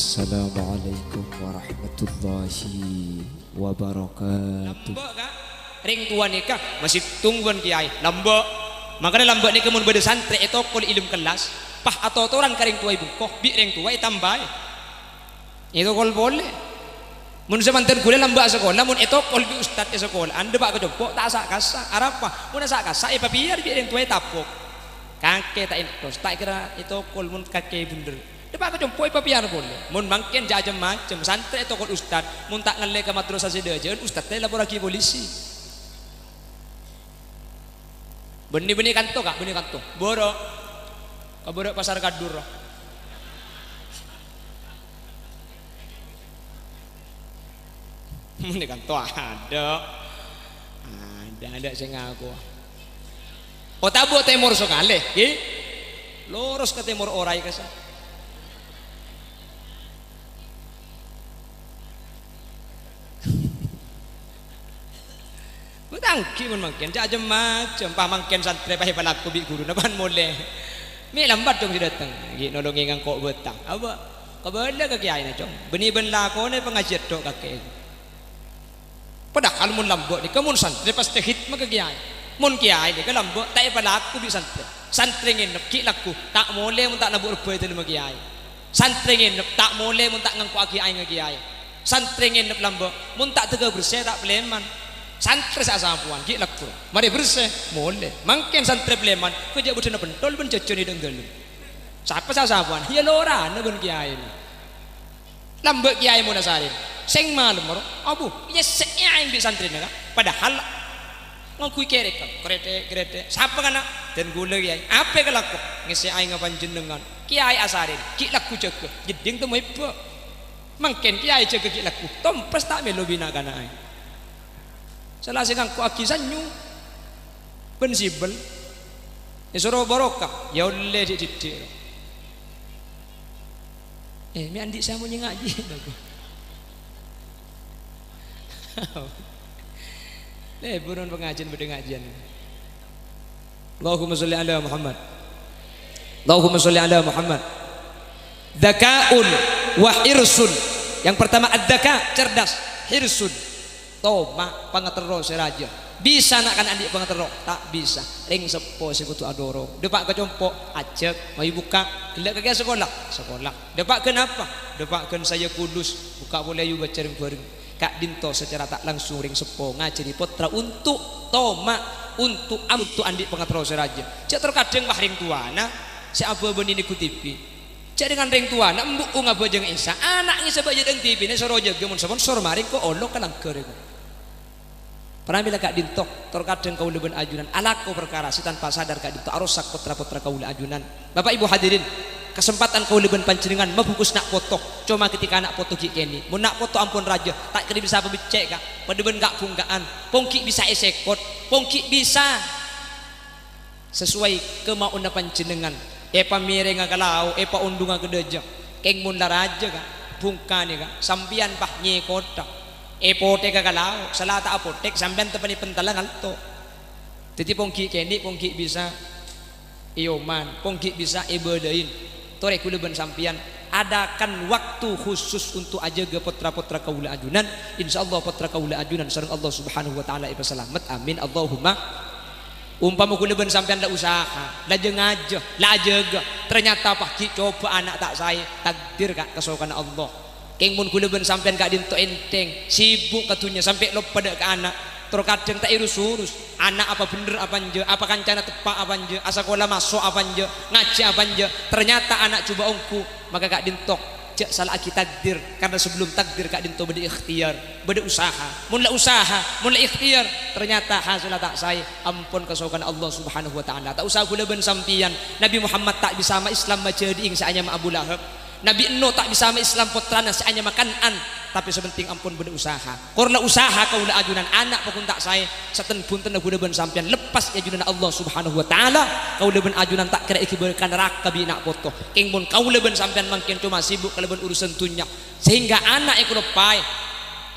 Assalamualaikum warahmatullahi wabarakatuh. Lambek kak, ring tua nikah masih tungguan kiai lambek. Makanya lambek nikah mun beda santri itu kul ilmu kelas pah atau orang karing tua ibu kok bi ring tua tambah itu kol boleh. Mun semanten gule lambek sekolah mun itu kol bi ustad sekolah anda pak kejopok tak sak kasa arapa mun sak kasa ipa biar bi ring tua tapok kakek tak intos tak kira itu kol mun kakek bunder. Depak ke jompo ipa piar boleh. Mun mangken jajem macem santri atau kol ustad mun tak ngele ke madrasah sedajan ustad teh lapor lagi polisi. Benih-benih kanto kak, benih kanto. Borok. Kaborok pasar kadur. Benih kanto ada. Ada sing ngaku. Oh tabo timur sokale, nggih. Lurus ke timur orai kesa. Tangki mun mangken jajem macem pah mangken santri pah palaku bi guru napan moleh mi lambat dong datang gi nolongi ngang kok betang apa kabala ka kiai na cong beni ben lakone pengajian tok kakek padahal mun lambok ni kamun santri pas tehit maka kiai mun kiai ni ka lambok tak palaku bi santri nginep ki laku tak moleh mun tak nabur bae telu kiai santri nginep tak moleh mun tak ngangko kiai kiai santri nginep lambok mun tak tega bersih tak pleman santri sasampuan gi lakku mari bersih boleh mangken santri pleman kerja budena pentol ben ceconi deng dalu siapa sasampuan ya lora na ben kiai lambek kiai mun asarin sing malum maro abu ya sekian bi santri na padahal ngakui kerek krete siapa kana dan gula kiai apa kelakku ngisi aing panjenengan kiai asarin ki lakku jaga jeding temu ibu mangken kiai jaga ki lakku tompes tak melo bina kana aing salah sing ku aki sanyu pensibel isoro barokah ya oleh dididik mi andi saya mau ngaji buron pengajian berdengajian Allahumma sholli ala Muhammad Allahumma sholli ala Muhammad dzakaun wa hirsun yang pertama ad-dzaka cerdas hirsun toma pangatero seraja bisa nak kan adik pangatero tak bisa ring sepo sekutu adoro depak ke compok ajak mau buka gelak ke sekolah depak kenapa depak kan saya kudus buka boleh juga cering bareng kak dinto secara tak langsung ring sepo ngajari putra untuk toma untuk adik pangatero seraja cak terkadang bah ring tuana si abu benih di TV cak dengan ring tuana mbuk ngabo jeung isa anak ngisa baja deng TV ne soro jaga mun sponsor mari ko olok kalang kereng pernah bila kak dintok terkadang kau leben ajunan alaku perkara si tanpa sadar kak dintok arosak putra-putra kau le ajunan bapak ibu hadirin kesempatan kau leben panjenengan membungkus nak foto cuma ketika anak foto kini mau nak foto ampun raja tak kira bisa pebicek kak padeben gak bungkaan pongki bisa esekot pongki bisa sesuai kemauan panjenengan epa miring kalau epa undung kedeja keng mun raja kak bungkane kak sampian pah nyekota epotek kalau salata apotek sampean tepani pentalang alto jadi pongki kendi pongki bisa ioman pongki bisa ibadain tore kuleban sampian adakan waktu khusus untuk ajaga putra-putra kaula ajunan insyaallah putra kaula ajunan sareng Allah subhanahu wa ta'ala ipa selamat amin Allahumma umpama kuleban sampean la usaha la jengaja la jaga ternyata pak coba anak tak saya takdir kak kesokan Allah keng mun kuleban sampean kak dinto enteng sibuk katunya sampai lupa pada ke anak terkadang tak urus anak apa bener apa anje apa kancana tepak apa anje asakola masuk apa anje ngaji apa anje ternyata anak coba ongku maka kak dinto cek salah aki takdir karena sebelum takdir kak dinto beda ikhtiar beda usaha mulai usaha mulai ikhtiar ternyata hasilnya tak saya ampun kesokan Allah subhanahu wa ta'ala tak usah kuleban sampian Nabi Muhammad tak bisa sama Islam jadi ing saanya ma Abu Lahab Nabi Nuh tak bisa sama Islam putrana seanya makanan tapi sebenting ampun bener usaha korna usaha kau la ajunan anak pun tak saya seten punten guna ben sampean lepas ajunan Allah subhanahu wa ta'ala kau leben ajunan tak kira ikibarkan neraka bi nak foto keng mun kau leben sampean mangkin cuma sibuk keleben urusan tunyak sehingga anak ikut lepai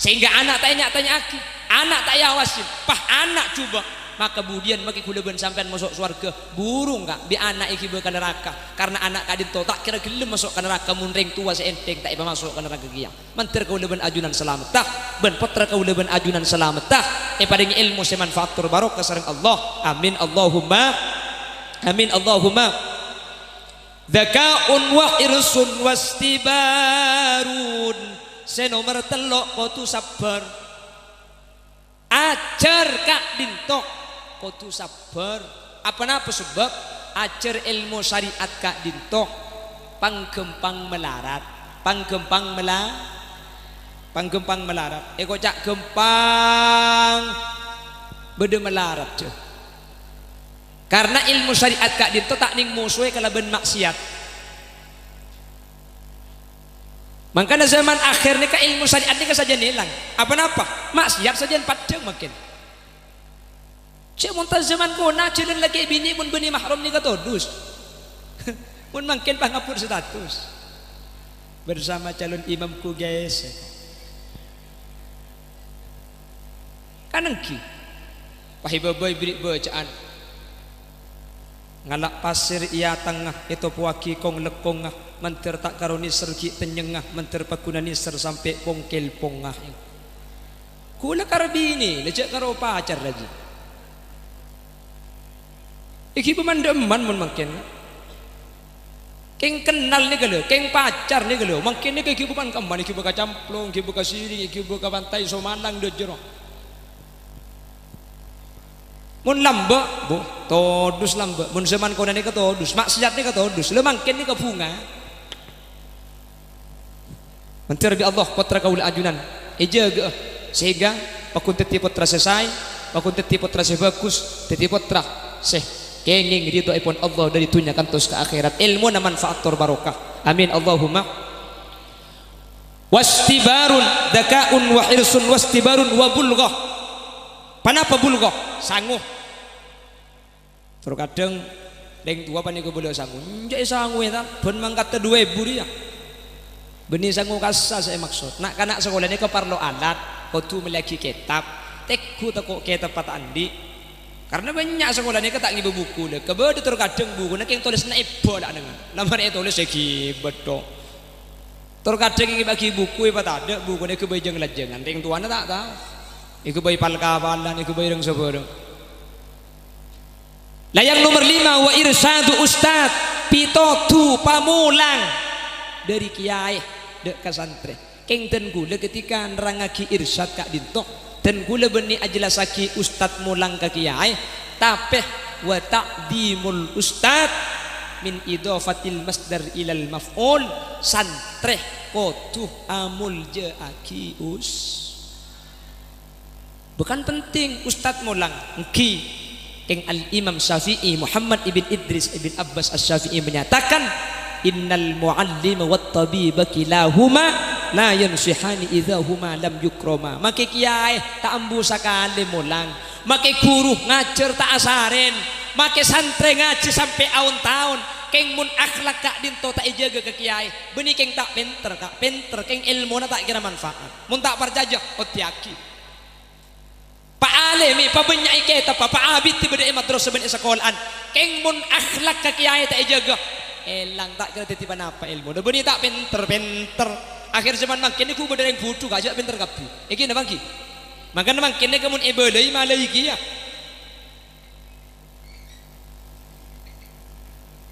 sehingga anak tanya aki anak tak yawasin pah anak coba maka kemudian maki kuleban sampean masuk surga burung kak bi anak iki ke neraka karena anak kadin to tak kira gelem masuk ke neraka munring tua seenteng tak iba masuk ke neraka kia mantir kuleban ajunan selamat tah ben putra kuleban ajunan selamat tah paring ilmu semanfaatur barokah sareng Allah amin Allahumma amin Allahumma dzakaun wa irsun wastibarun senomor telok kotu sabar ajar kak dintok kotu sabar apa sebab ajar ilmu syariat kak dintok panggempang melarat cak gempang bede melarat je karena ilmu syariat kak dintok tak ning musuhe kalaban maksiat makanya zaman akhir ni ka ilmu syariat ni saja nilang apa maksiat saja padang makin cik muntah zaman kuna cilen lagi bini pun bini mahram ni katodus pun makin pangapur status bersama calon imamku guys kanengki pahibabai beri bacaan ngalak pasir ia tengah itu puaki kong lekongah mentir tak karuni sergi tenyengah mentir pakunani ser sampai pongkel pongah kula karbini lecek karo pacar lagi iki pemandeman mun makin keng kenal ni gelo keng pacar ni gelo makin ni iki bukan kaman iki buka camplong iki buka siri iki buka pantai Somalang do jero mun lamba bu todus lamba mun zaman kona ni ka todus maksiat ni ka todus le makin ni ka bunga mentir bi Allah putra kaul ajunan ijaga sehingga pakun teti putra selesai pakun teti putra sebagus teti putra seh kenging ridho ipun Allah dari dunia kantos ke akhirat ilmu na manfaatur barokah amin Allahumma wastibarun dzakaun wa hirsun wastibarun wa bulghah panapa bulghah sanguh terus kadang deng tua paniku boleh sanguh njai sanguh ta ben mangkat 2000 dia benih sanguh kasa saya maksud nak kanak sekolah ni ke parlo alat kudu melaki kitab tekku takok kitab pat andi karena banyak sekolah ni tak ngibu buku le kebede terkadang buku nak yang tulis na ibo lah dengan lamar itu tulis segi bedo terkadang yang bagi buku apa tak ada buku ni kebayi jangan lajengan yang tuan tak tahu iku bayi palkawalan iku bayi yang sebelum layang nomor 5 wa irsadu ustad pitotu pamulang dari kiai dek kasantren keng ten gula ketika nerangaki irsyad kak dintok dan gula beni ajlasaki ustad mulang ka kiai tapi wa ta'dimul ustad min idafatil masdar ilal maf'ul santreh kotuh amul jaaki bukan penting ustad mulang engki keng al imam Syafi'i Muhammad ibn Idris ibn Abbas as-Syafi'i menyatakan innal muallima wat tabiba kilahuma la yansihani idza huma lam yukrama make kiai tak ambu sakali mulang make guru ngajar tak asarin make santri ngaji sampai tahun keng mun akhlak kak dinto tak ijaga ke kiai benih keng tak pinter keng ilmu na tak kira manfaat mun tak parjajah otiaki pak alimi pa banyak kita pa abid tiba di madrasah ben sekolahan keng mun akhlak ke kiai tak ijaga elang tak kira titipan apa ilmu dah benih tak pinter akhir zaman makin ni ku berdaya yang bodoh gajak pinter kapi iki na bangki makan makin ni kemun ibadai malai iki ya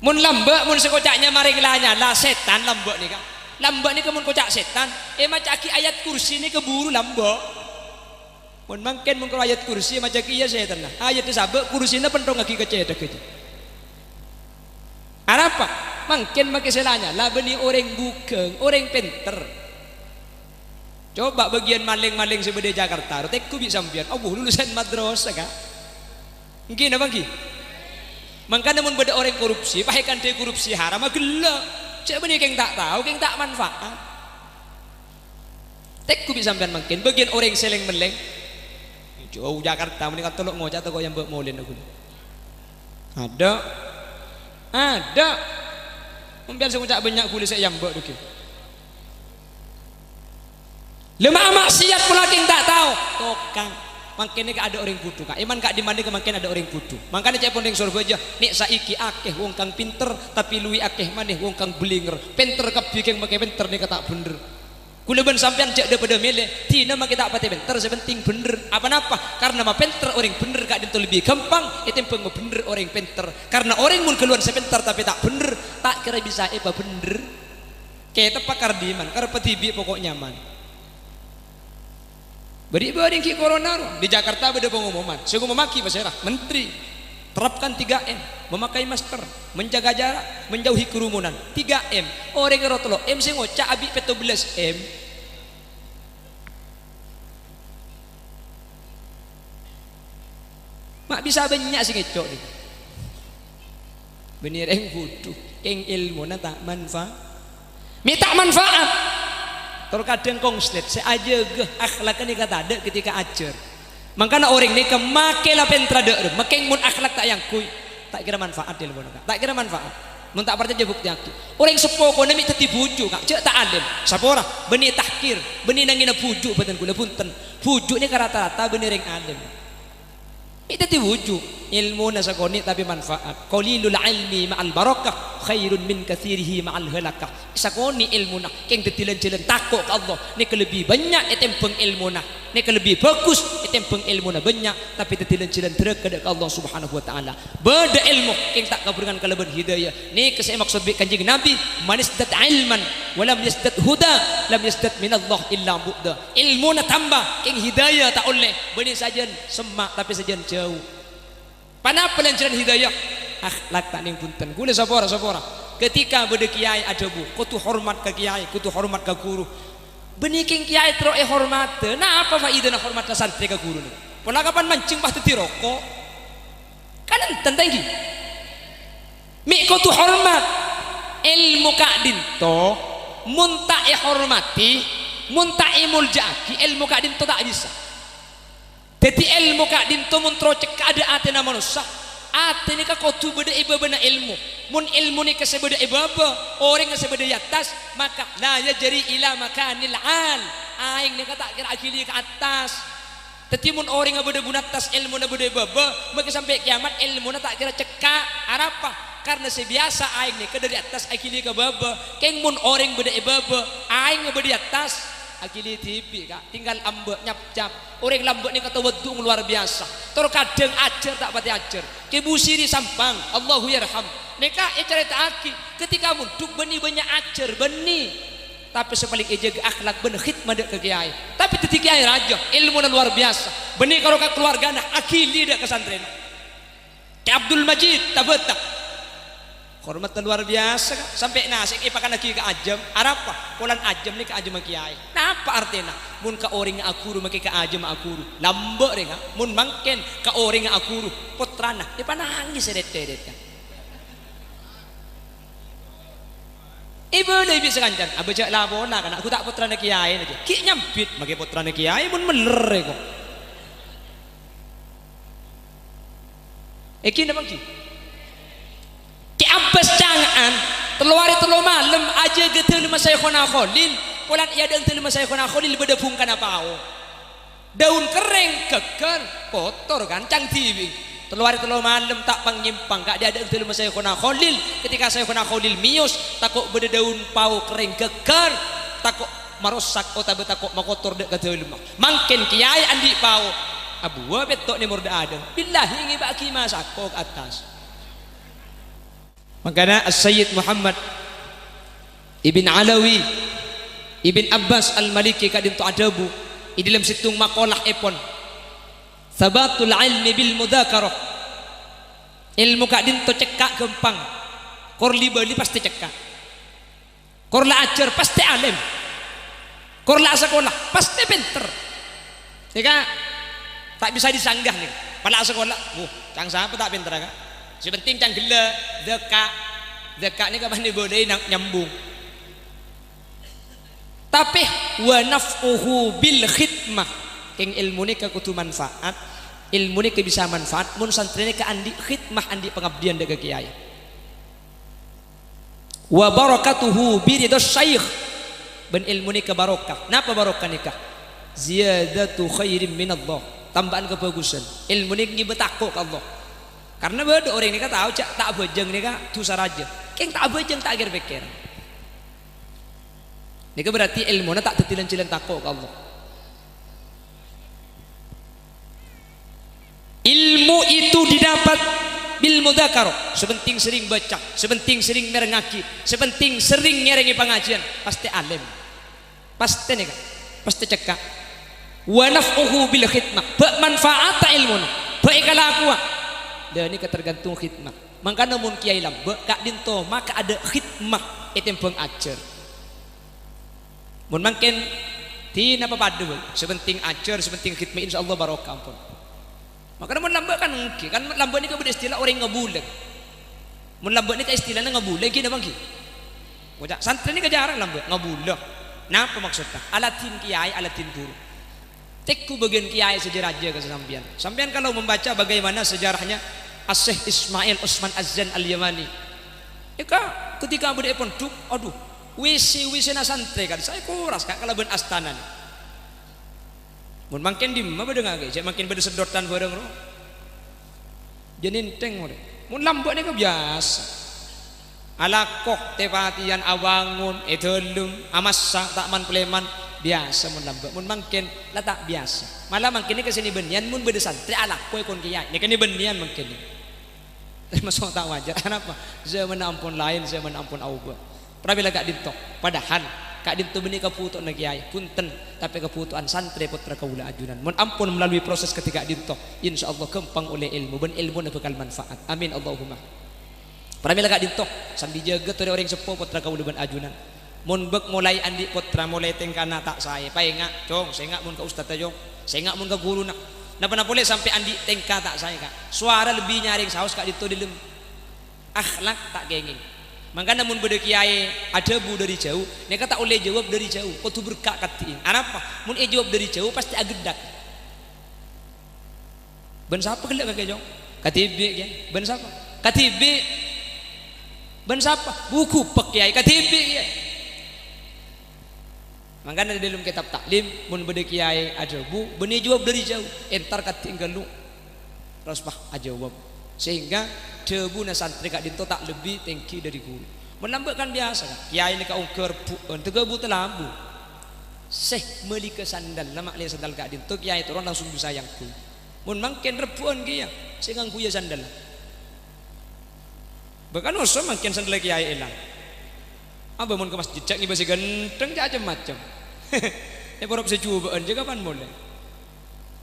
mun lambak mun sekocaknya maring lanya lah setan lambak ni kan lambak ni kemun kocak setan macaki ayat kursi ni keburu lambak mun makin mun ayat kursi macaki ya setan lah ayat sabak kursi na pentong lagi kecedak gitu apa? Mungkin makin selanya lah benih orang bukeng, orang pinter. Coba bagian maling-maling sebede Jakarta, teku bisa sampean. Oh, lulusan madrasah kah? Mungkin apa lagi? Makanya mun beda orang korupsi, pahekan dia korupsi haram, gelak. Cek benih keng tak tahu, keng tak manfaat. Teku bisa sampean mungkin bagian orang seleng-meleng. Jauh Jakarta, mendingan tolok ngocak atau yang bermolin aku. Ada mungkin saya banyak kulit saya yang buat dulu lemah maksiat pula yang tak tahu tokang Mangkene ada orang kudu kak iman kak di mana mangkene ada orang kudu makanya cek pondeng surga aja nik saiki akeh wong kang pinter tapi luwi akeh maneh wong kang blinger pinter kabeh keng make pinter nih tak bener kula ben sampean cek daripada milih tina make tak pati pinter sepenting bener apa-apa karena mah pinter orang bener kak itu lebih gampang itu peng bener orang pinter karena orang mun keluar sepinter tapi tak bener tak kira bisa bener kayak pakar di iman karena petibi pokoknya man beri ki corona di Jakarta ada pengumuman saya memaki pasirah menteri terapkan 3M memakai masker menjaga jarak menjauhi kerumunan 3M orang rotolo M sing ngocak abi 17M mak bisa banyak sih ngecok nih bener yang butuh yang ilmu tak manfaat minta manfaat terkadang konslet seaja geh akhlak ni kata ada ketika ajar makanya orang ni kemakelah pentra dek makin mun akhlak tak yang kui tak kira manfaat dia lebih tak kira manfaat mun tak percaya bukti aku orang sepoko ni minta dibujuk kak cek tak adem sapora beni tahkir beni nangina pujuk badan gula punten pujuk ni rata-rata bener yang adem itu diwujud ilmu nasakoni tapi manfaat qalilul ilmi ma'al barakah khairun min katsirihi ma'al halakah sakoni ilmu nak keng detilen-tilen takut ke Allah ni lebih banyak etempeng ilmu nak ni lebih bagus etempeng ilmu nak banyak tapi detilen-tilen terkedak ke Allah Subhanahu wa taala beda ilmu keng tak kabringan kelebihan hidayah ni kesai maksud bi kanjeng Nabi man istat ilman wa lam yastat huda lam yastat min Allah illa bu'da ilmu nak tambah keng hidayah tak oleh benih saja semak tapi saja jauh pana pelancaran hidayah akhlak tak ning punten kula sapora ketika bede kiai ada bu kudu hormat ke kiai kudu hormat ke guru beniking kiai tro hormat nah apa faedahna hormat ke santri ke guru ni pola kapan mancing pasti rokok kan enten gi mi kudu hormat ilmu kak dinto mun tak hormati mun tak muljaki ilmu kak dinto tak bisa jadi ilmu kak dinto mun trocek ada atena manusia atene ka kudu beda ibabana ilmu mun ilmu ni kasebeda ibaba orang kasebeda atas maka la yajri ila makanil al aing ni kata kira akili ke atas jadi mun orang beda guna atas ilmu na beda ibaba maka sampai kiamat ilmu na tak kira cekak arapa karena sebiasa aing ni ke dari atas akili ke baba keng mun orang beda ibaba aing beda atas akili tipi kak tinggal ambek nyap-nyap orang lambek ni kata wedung luar biasa terkadang ajar tak pati ajar kebusiri sampang Allahu yarham neka cerita aki ketika munduk beni banyak ajar beni tapi sepaling eja akhlak bener khidmah dek ke kiai tapi ketika kiai raja ilmu luar biasa beni kalau ke keluarga nak akili dek ke santren ke Abdul Majid tabetak hormat luar biasa kan? Sampai nasi ipakan lagi ke ajam arapa polan ajam ni ke ajam kiai nah apa artinya mun ka orang akuru make ke ajam akuru lambek renga mun mangken ka orang akuru putrana ipanangis seret-seret kan ibu dah bisa kancan abejak labona kan aku tak putrana kiai aja ki nyampit make putrana kiai mun meler kok iki napa ki Abbas jangan teluari telu malam aja gitu lima Syekhona Khalil polan iya dan lima Syekhona Khalil beda pungkan apa daun kering keker kotor kan cang tiwi teluari telu malam tak pangnyimpang gak ada lima Syekhona Khalil ketika Syekhona Khalil mius takut beda daun pau kering keker takut marosak otak takut makotor dek ke lima mangkin kiai andi pau abu betok ni murda ada billahi ngi baki masak kok atas makanya As-Sayyid Muhammad Ibn Alawi Ibn Abbas Al-Maliki kadintu adabu di dalam situng makalah epon sabatul ilmi bil mudzakarah ilmu kadintu cekak gempang kor libali pasti cekak kor la ajar pasti alim kor la sekolah pasti pinter jika tak bisa disanggah nih pada sekolah cang siapa tak pinter kan sepenting cang gila deka ni kapan boleh nyambung tapi wa naf'uhu bil khidmah keng ilmu ni kudu manfaat ilmu ni bisa manfaat mun santri ni ke andi khidmah andi pengabdian dek kiai wa barakatuhu bi ridha syekh ben ilmu ni ke barokah napa barokah nikah ziyadatu khairin min Allah tambahan kebagusan. Ilmu ini ngibe takut Allah. Karena ada orang ini tahu cak tak bejeng ini dosa raja. Keng tak bejeng tak akhir pikir. Ini berarti ilmu tak tetilan-tilan takut Allah. Ilmu itu didapat bil mudzakarah, sepenting sering baca, sepenting sering merengaki, sepenting sering nyerengi pengajian, pasti alim. Pasti nih kan, pasti cekak. Wa naf'uhu bil khidmah, bermanfaat ilmuna, baik kalakuan. Dan ini ketergantung khidmah. Maka namun kiai lambe kak dinto maka ada khidmah itu yang pengajar. Mun makin tina apa padu, sepenting ajar, sepenting khidmah insyaallah barokah ampun. Maka namun lambe kan engki, kan lambe ini kemudian istilah orang ngebuleg. Mun lambe ini istilahnya ngebuleg gini bang ki. Wajah santri ini kejarang lambe ngebuleg. Napa maksudnya? Alatin kiai, alatin guru. Tekku bagian kiai sejarah aja ke sampean. Sampean kalau membaca bagaimana sejarahnya As-Syekh Ismail Utsman Az-Zain Al-Yamani. Eka ketika bude pondok, aduh, wisi na santri kan saya kuras kak kalau ben astana. Mun makin di mana bedeng age, saya makin beda sedotan bareng ro. Jenin teng mode. Mun lambok ni biasa. Alakok tepatian awangun, edelum, amassa takman pleman biasa mun lambok. Mun makin lah tak biasa. Malah makin ni kesini benian mun beda santri alakok ikon kiai. Ni kini benian makin ni. Masuk tak wajar. Kenapa? Zaman ampun lain, zaman ampun Allah. Prabila kak dintok. Padahal kak dinto beni keputuan kiai punten tapi keputuan santri putra kaula ajunan. Mun ampun melalui proses ketika dintok, insyaallah kempang oleh ilmu ben ilmu bakal manfaat. Amin Allahumma. Prabila kak dintok sambil jaga tu orang sepuh putra kaula ben ajunan. Mun bek mulai andi putra mulai tengkana tak saya. Paingak cong, saya ngak mun ka ustaz jong. Saya ngak mun ka guru nak. Napa boleh sampai andi tengka tak saya kak. Suara lebih nyaring saus kak dinto dilem. Akhlak tak genging. Maka namun beda kiai ada bu dari jauh, mereka tak boleh jawab dari jauh. Kau tu berkak katiin. Apa? Mun jawab dari jauh pasti agedak. Ben siapa kelak kakek jong? KTB ya. Ben siapa? KTB. Ben siapa? Buku pek kiai KTB ya. Maka di dalam kitab taklim, mun beda kiai ada bu, beni jawab dari jauh. Entar katinggal lu, terus bah ajawab. Sehingga debu na santri kak dinto tak lebih tinggi dari guru. Melambak kan biasa kan. Kiai ni kak ungker tega bu telambu. Seh meli ke sandal nama le sandal kak dinto kiai turun langsung disayangku. Mun mangken rebuan kia, sehingga kuya sandal. Bahkan usah mangken sandal kiai elang. Apa mun ke masjid cak ni basi genteng macam-macam. Ya porop secubaan juga pan boleh.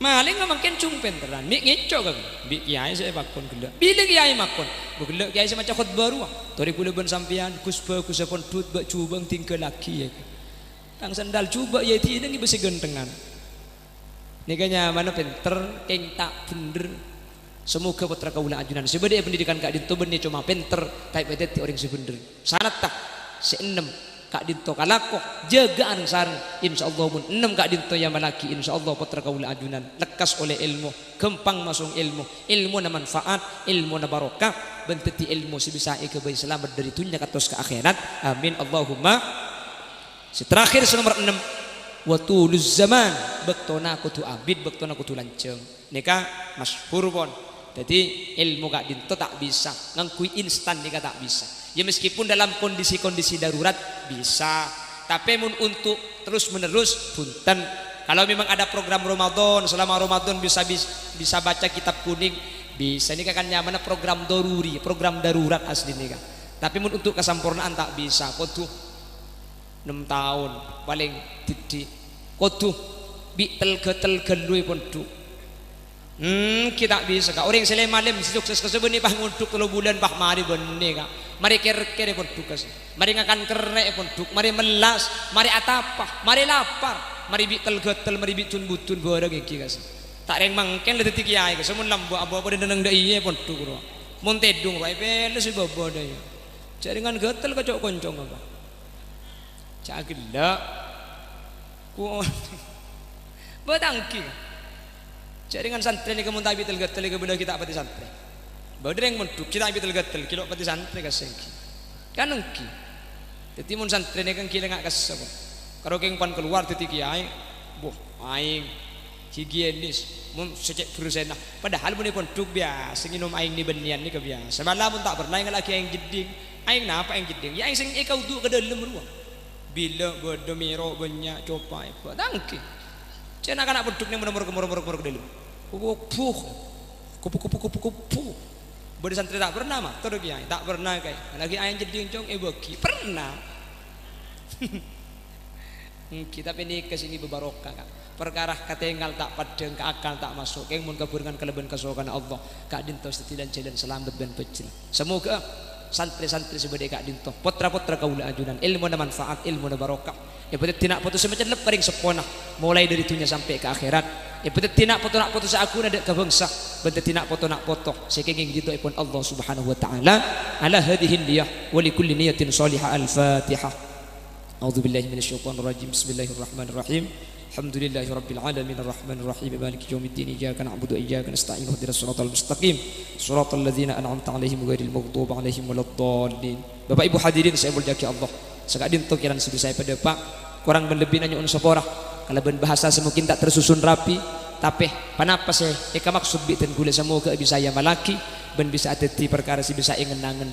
Maling nggak makin cumpen teran, mik ngecok kan, bi kiai saya bakon gila, bila kiai makon, gila kiai saya macam khutbah ruah, tori kula ben sampian, kuspa kusapon tut bak cubang tinggal laki ya, tang sandal cuba ya ti ini besi gentengan, nikahnya mana pinter, keng tak bener, semoga putra kaula ajunan, sebenarnya pendidikan kak dinto benih cuma pinter, tapi bedet orang sebener, sangat tak, seenem. Kak dinto kalako jagaan sareng insyaallah mun 6 kak dinto yang malaki insyaallah putra kaula ajunan lekas oleh ilmu kempang masuk ilmu na manfaat ilmu na barokah benteti ilmu sebisa ke bayi selamat dari dunia katos ke akhirat amin Allahumma. Terakhir nomor 6 watuluz zaman bektona kutu abid bektona kutu lanceng nika masyhur pon. Jadi ilmu kak dinto tak bisa ngangkui instan nika tak bisa. Ya meskipun dalam kondisi-kondisi darurat bisa, tapi untuk terus menerus punten. Kalau memang ada program Ramadan, selama Ramadan bisa baca kitab kuning, bisa ini kan nyaman program doruri, program darurat asli ini kan. Tapi untuk kesempurnaan tak bisa. Kotu 6 tahun paling titik. Kotu bitel gelui pun tu. Kita bisa kak. Orang selai malam sukses kesebut ni bah untuk 3 bulan bah mari benih kak. Mari kere pun tugas, mari ngakan kerek pun tuk, mari melas, mari atapa, mari lapar, mari bitel getel, mari bitun butun barang iki kas. Tak reng mangken le detik kiai kas, mun lambu apa-apa deneng dak iye pun tuk ro. Mun tedung wae pele si bobo da ya. Jaringan getel kocok koncong apa. Cak gelak. Ku batangki. Jaringan santri ni kemun tak bitel getel ke benda kita pati santri. Bawa yang menduk kita ambil gatel kilo pati santri kasengki kan engki jadi mun santri ni kan kira ngak kasih kalau keng pan keluar titik kiai boh aing higienis mun secek persen padahal mun pun duk biasa nginum aing ni benian ni kebiasa malah mun tak pernah lagi aing jeding aing napa aing jeding ya aing sing ikau duk ke dalam ruang bila bodo miro banyak coba apa tangki cina anak peduk ni nomor ke dalam puh kupu bodi santri tak pernah mah terus kiai tak pernah kayak lagi aing jeding cong bagi pernah kita pilih kesini bebarokah kak perkara katengal tak padeng ke akal tak masuk yang mun kaburingan kelebihan kesokan Allah kak dinto setilan jalan selamat ben pecil semoga santri-santri sebede kak dinto putra-putra kaula ajunan ilmu na manfaat ilmu na barokah ya betul tidak putus semacam lep kering sepona mulai dari dunia sampai ke akhirat ya betul tidak putus aku ada ke bangsa betul tidak foto sekenging gitu pun Allah subhanahu wa ta'ala ala hadihin niyah wa likulli niyatin salihah al-fatihah a'udzubillahi minasyaitonir rajim bismillahirrahmanirrahim alhamdulillahi rabbil alamin arrahmanir rahim maliki yaumiddin iyyaka na'budu wa iyyaka nasta'in ihdinas siratal mustaqim siratal ladzina an'amta 'alaihim ghairil maghdubi 'alaihim waladdallin Bapak Ibu hadirin saya muliakan Allah sakadin tokiran sudah saya pada Pak kurang berlebih nanya unsaporah kalau bahasa semungkin tak tersusun rapi tapi panapa saya eka maksud bitin gula semoga bisa ya malaki ben bisa adeti perkara si bisa ingenangan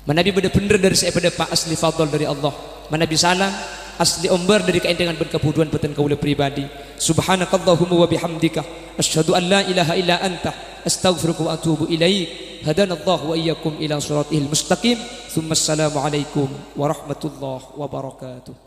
manabi bener-bener dari saya pada Pak asli fadl dari Allah manabi salah asli umbar dari keindahan ben kebuduan beten kaula pribadi subhanakallahumma wa bihamdika asyhadu an la ilaha illa anta astaghfiruka wa atubu ilaik hadanallahu wa iyyakum ila siratihil mustaqim thumma assalamu alaikum warahmatullahi wabarakatuh